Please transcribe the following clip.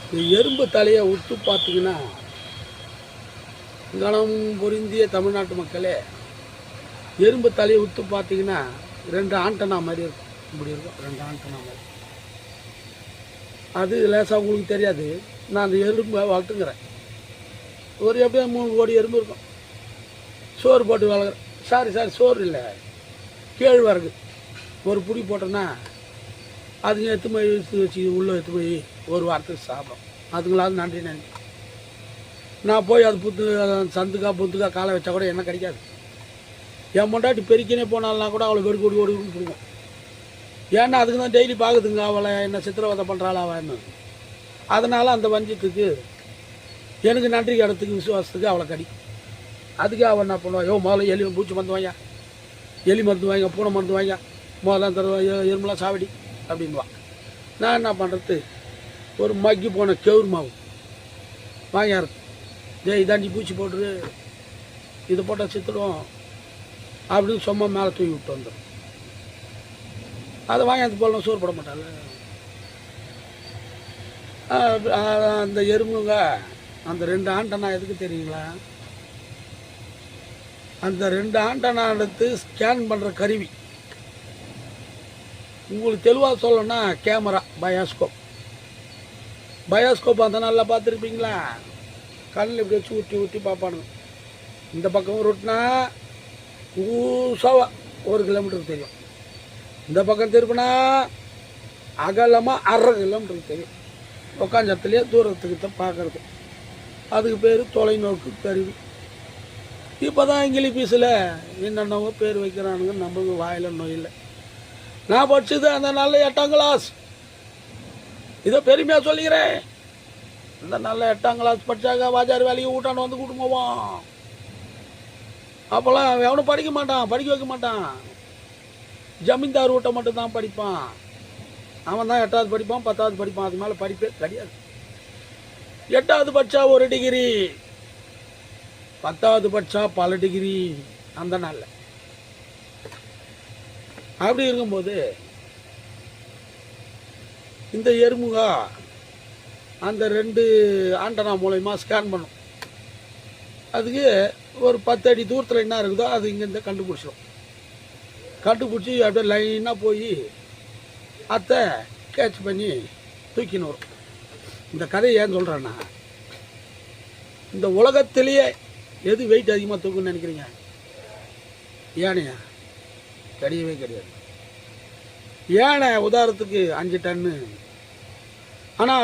இந்த எறும்பு தலையை உத்து பார்த்தீங்கன்னா, கணம் பொருந்திய தமிழ்நாட்டு மக்களே, எறும்பு தலையை உத்து பார்த்தீங்கன்னா 2 ஆண்டனா மாதிரி இருக்கும். இப்படி இருக்கும் 2 ஆண்டனா மாதிரி. அது லேசாக உங்களுக்கு தெரியாது. நான் அந்த எறும்பை வளர்த்துங்கிறேன். ஒரு எப்படியா 3 கோடி எறும்பு இருக்கும். சோறு போட்டு வளர்க்குறேன். சாரி சோறு இல்லை, கேழ்வரகு ஒரு புடி போட்டோன்னா அதுங்க எடுத்து போய் இழுத்து வச்சு உள்ளே எடுத்து போய் ஒரு வாரத்துக்கு சாப்பிடும். அதுங்களாவது நன்றி நன்றி. நான் போய் அது சந்துக்கா புத்துக்கா காலை வச்சா கூட என்ன கிடைக்காது. என் பொண்டாட்டி பெருக்கினே போனால்னா கூட அவளை வெடுக்கு ஓடி ஓடின்னு பிடிக்கும். ஏன்னா அதுக்கு தான் டெய்லி பார்க்குதுங்க அவளை என்ன சித்திரவதை பண்ணுறாள் அவன்னு. அதனால் அந்த வஞ்சத்துக்கு எனக்கு நன்றி கடத்துக்கு விசுவாசத்துக்கு அவளை கடிக்கும். அதுக்கு அவள் என்ன பண்ணுவாள், முதல்ல எலி பூச்சி மருந்து வாங்க, எலி மருந்து வாங்க, பூனை மருந்து வாங்க, முதல்ல தருவா எறும்புலாம் சாவடி அப்படின்வான். நான் என்ன பண்ணுறது, ஒரு மக்கி போன கெவுரு மாவு வாங்கிறது, இதாண்டி பூச்சி போட்டுரு, இதை போட்டால் சித்துடும் அப்படின்னு சும்மா மேலே தூக்கி விட்டு வந்துடும். அதை வாங்கி போடலாம், சோறு போட மாட்டாள். அந்த எறும்புங்க அந்த 2 ஆண்டனா எதுக்கு தெரியுங்களா? அந்த 2 ஆண்டனா எடுத்து ஸ்கேன் பண்ணுற கருவி. உங்களுக்கு தெளிவாக சொல்லணும்னா கேமரா, பயோஸ்கோப் அந்த நல்லா பார்த்துருப்பீங்களா? கண்ணில் இப்படி வச்சு ஊற்றி பார்ப்பானுங்க. இந்த பக்கம் ரொட்டினா ஊசாவா 1 கிலோமீட்டருக்கு தெரியும். இந்த பக்கம் திருப்பினா அகலமாக 1/2 கிலோமீட்டருக்கு தெரியும். உட்காந்த இடத்துலையே தூரத்துக்கு தான் பார்க்குறது. அதுக்கு பேர் தொலைநோக்கு கருவி. இப்போ தான் இங்கிலீஷில் என்னென்னவோ பேர் வைக்கிறானுங்க, நம்மளுக்கு வாயில் நோயில். நான் படித்தது அந்த நல்ல 8ஆம் கிளாஸ், இதை பெருமையாக சொல்லிக்கிறேன். இந்த நல்ல 8ஆம் கிளாஸ் படித்தாக்க வாஜார் வேலைக்கு ஊட்டான்னு வந்து கூட்டு போவான். அப்போல்லாம் எவனும் படிக்க மாட்டான், படிக்க வைக்க மாட்டான். ஜமீன்தார் வீட்டை மட்டும்தான் படிப்பான். அவன் தான் 8வது படிப்பான், 10வது படிப்பான். அது மேலே படிப்பே கிடையாது. 8வது படித்தா 1 டிகிரி, 10வது படித்தா பல டிகிரி. அந்த நாளில் அப்படி இருக்கும்போது இந்த எறும்புங்க அந்த 2 ஆண்டனா மூலயமா ஸ்கேன் பண்ணும். அதுக்கு ஒரு 10 அடி தூரத்தில் என்ன இருக்குதோ அது இங்கேருந்து கண்டுபிடிச்சிடும். கண்டுபிடிச்சி அப்படியே லைனாக போய் அத்தை கேட்ச் பண்ணி தூக்கின்னு வரும். இந்த கதையை ஏன் சொல்கிறேன்னா, இந்த உலகத்திலேயே எது வெயிட் அதிகமாக தூக்குன்னு நினைக்கிறீங்க? யானையா? கிடையவே கிடையாது. யானை உதாரணத்துக்கு 5 டன்னு. ஆனால்